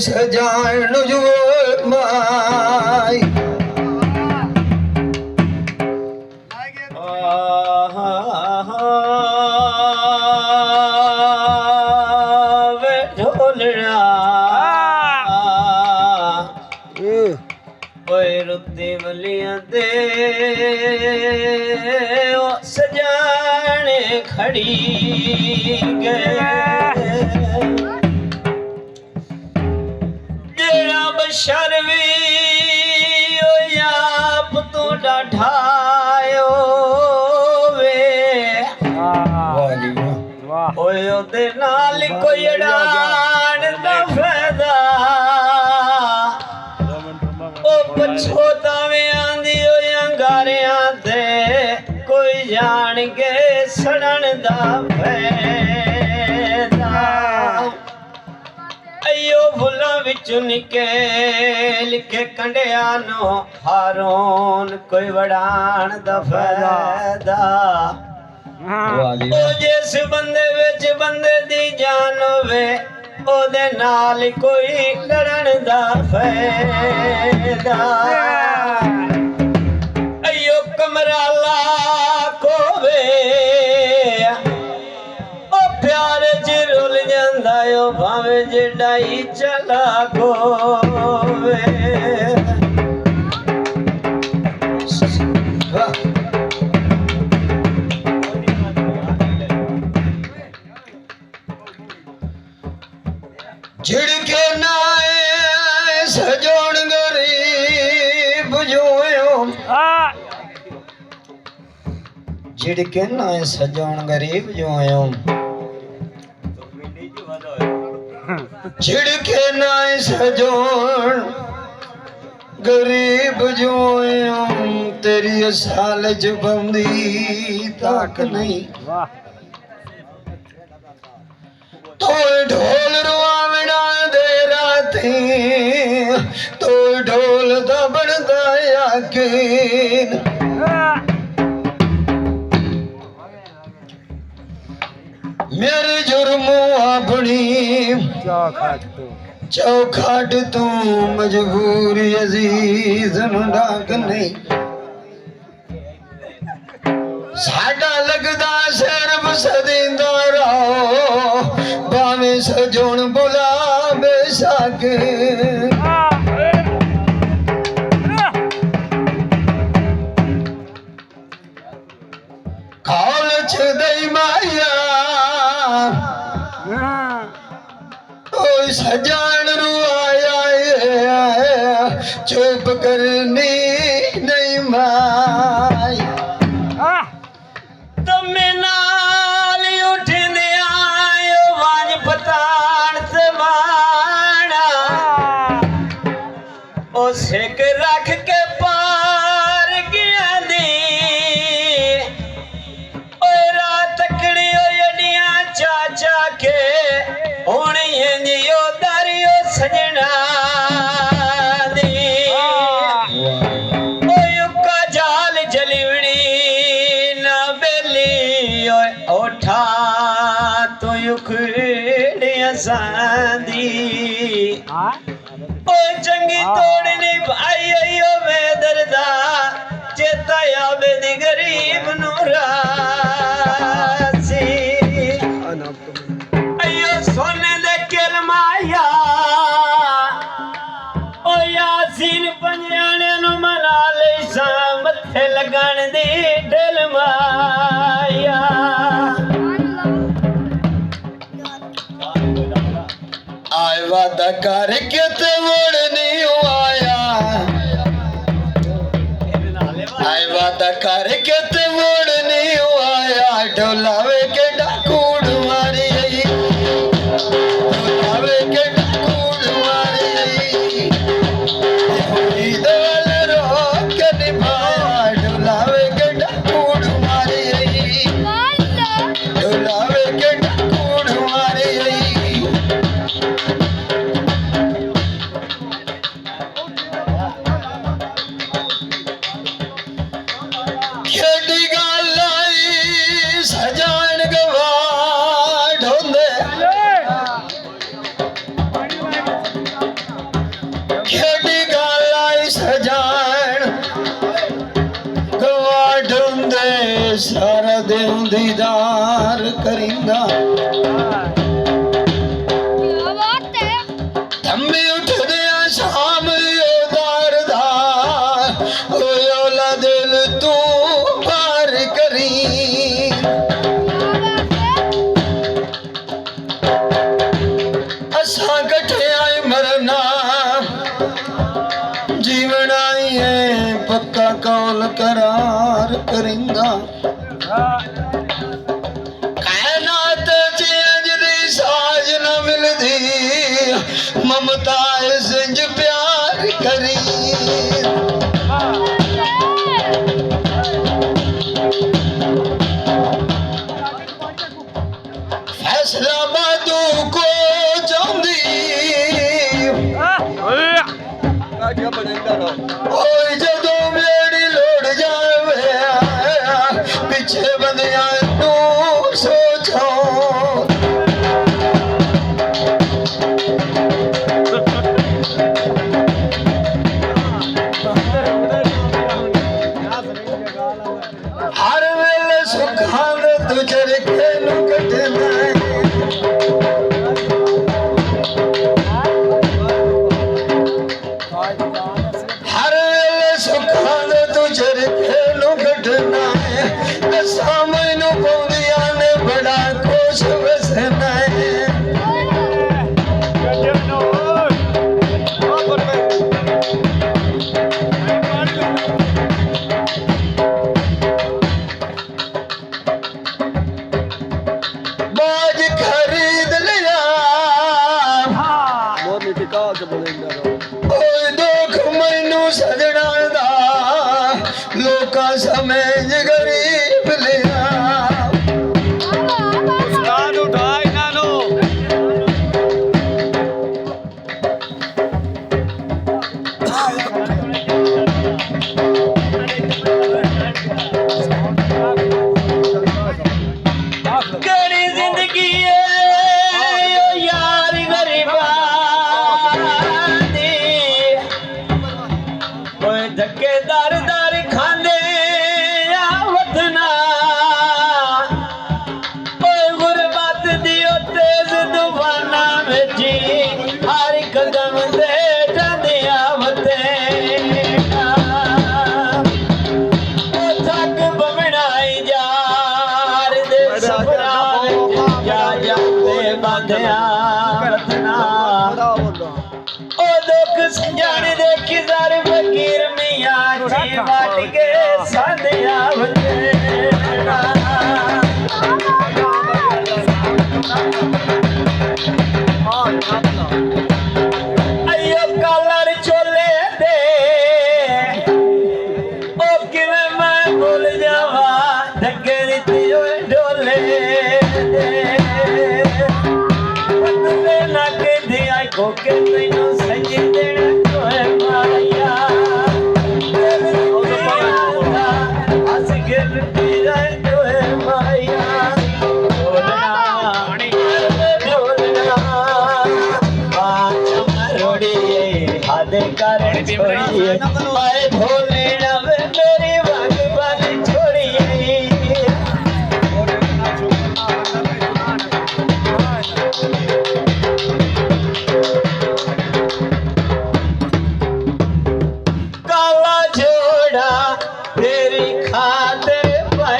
सजान जुए माई वे ढोलना ओए रुते वलियां दे ओ सजाने खड़ी गए तेरा बशर भी आप तो डाठायो वे ओए ओदे नाल कोई अड़ान दा फैदा ओ पछोतावे आंदी ओ अंगारियां ते कोई जान के सड़न दा फैदा अयो फुल्लां विच निके लिखे कंडिया नो हारोन कोई वड़ान दा फैदा ओ जिस बंदे विच बंदे दी जान होवे ओदे नाल कोई लड़न दा फैदा अयो कमरा ला कोवे ओ प्यार च रुल जांदा ओ भावे जड़ाई चला कोवे झिड़के नाए सजोण गरीब जोयो झिड़के नाए सजोण गरीब जोयो झिड़के नाए सजोण गरीब जोयो तेरी साल च बंदी तक नहीं तो ढोल रुआवना दे राती तो ढोल दा बनदा यकीन मेरे जुर्मो अपनी चौखट तू मजबूरी अजीज डाक नहीं साडा लगदा सिर्फ सदिंदा रहो भावे सजोण बुला बेसाके कॉलेज दई माया ओए सजान रुआया चुप करनी नहीं माई सिक रख के पार गया दी ओए रात तकड़ी अडियां चाचा के होनी जियो दरियो सजना दी ओए उका जाल जलिवड़ी ना बेली ओए ओठा तो उखड़ियां सांदी ओ चंगी तोड़नी भाई अयो मैं दर्दा चेता आवे दी गरीब नूरासी अयो सोने दे किलमाया ओ यासीन पंजाने नु मना ले सा मथे लगन दी ढल माया आए वादा करके ते मुड़ नहीं आया आए वादा करके ते मुड़ नहीं आया ढोलावे के डाकूड़ मारी ढोलावे के डाकूड़ मारी दल रोक के निभाया ढोलावे के डाकूड़ मारी ढोलावे के डाकूड़ मारी सारा दिन दीदार करिंदा थम्बी उठदे शाम योदार दा ओला दिल तू पार करी असा कठे आए मरना जीवन आई है पक्का कौल करार करिंदा कायनात चेंजदी साज न मिलदी ममता सिंज प्यार करी फैसला बादू को चांदी ओए जदों मेरी लोड़ जावे पिछे बंदियां नू सोचो हर वेले सुखां दे तू चरखे नू कटना हर वेले सुखां दे तू चरखे नू कटना है सामने नू पौंदियां ने बड़ा खुश वसना है बाज खरीद लिया ओए दुख मैनू सजना दा लोका समझ गरीब लिया केड़ी जिंदगी है यार गरीबां दी ओए धक्के दर दर खांदे आ वतना ओए गुरबत दी ओ तेज तूफाना विच हर कदम ते जांदे आवते ओ थक बमनाई यार दे सफरा विच जा जाते बांधिया वतना ओ दुख संजान दे किज़र फकीर मियां जी वट के साधिया वतेरा अयो कलर चोले दे ओ किवें मैं भुल जावा धक्के दित्ती ओए डोले दे बदले ना कहदी आई कोके तैनू सजी देना ओए माया दिल दिया हस के टुटी जाए ओए माया दे कारण छोड़िए माए भोले नव मेरी भगवान छोड़िए काला जोड़ा तेरी खा